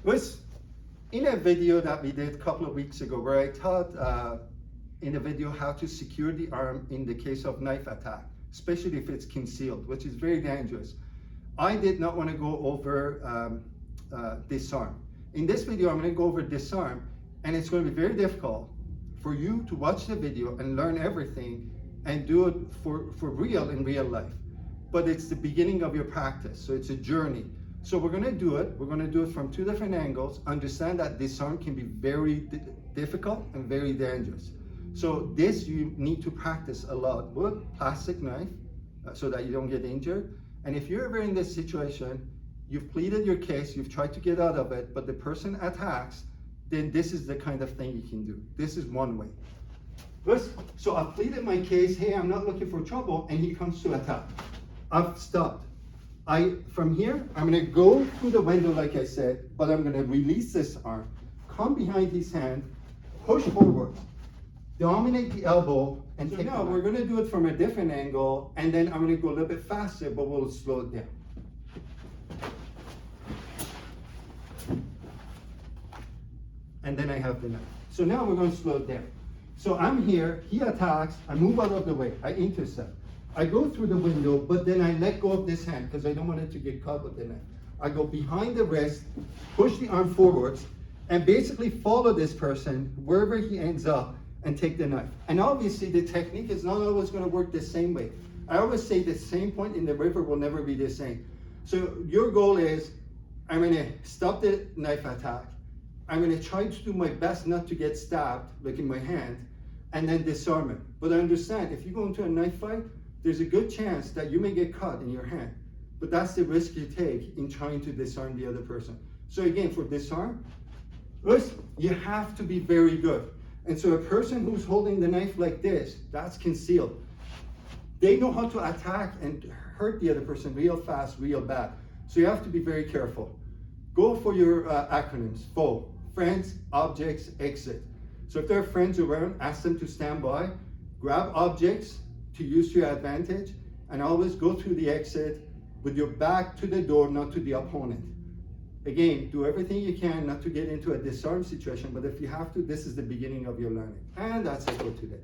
was in a video that we did a couple of weeks ago where I taught in the video how to secure the arm in the case of knife attack, especially if it's concealed, which is very dangerous. I did not want to go over disarm. In this video, I'm going to go over disarm, and it's going to be very difficult for you to watch the video and learn everything and do it for real in real life. But it's the beginning of your practice, so it's a journey. So we're going to do it. We're going to do it from two different angles. Understand that disarm can be very difficult and very dangerous. So this you need to practice a lot with plastic knife so that you don't get injured. And if you're ever in this situation, you've pleaded your case, you've tried to get out of it, but the person attacks, then this is the kind of thing you can do. This is one way. So I've pleaded my case, hey, I'm not looking for trouble, and he comes to attack. I've stopped. From here, I'm gonna go through the window like I said, but I'm gonna release this arm, come behind his hand, push forward, dominate the elbow, and so now we're gonna do it from a different angle, and then I'm gonna go a little bit faster, but we'll slow it down. And then I have the knife. So now we're going to slow it down. So I'm here, he attacks, I move out of the way, I intercept. I go through the window, but then I let go of this hand because I don't want it to get caught with the knife. I go behind the wrist, push the arm forwards, and basically follow this person wherever he ends up and take the knife. And obviously the technique is not always going to work the same way. I always say the same point in the river will never be the same. So your goal is, I'm going to stop the knife attack. I'm going to try to do my best not to get stabbed, like in my hand, and then disarm it. But I understand, if you go into a knife fight, there's a good chance that you may get caught in your hand. But that's the risk you take in trying to disarm the other person. So again, for disarm, you have to be very good. And so a person who's holding the knife like this, that's concealed. They know how to attack and hurt the other person real fast, real bad. So you have to be very careful. Go for your acronyms, FO, friends, objects, exit. So if there are friends around, ask them to stand by, grab objects to use to your advantage, and always go through the exit with your back to the door, not to the opponent. Again, do everything you can not to get into a disarm situation, but if you have to, this is the beginning of your learning. And that's it for today.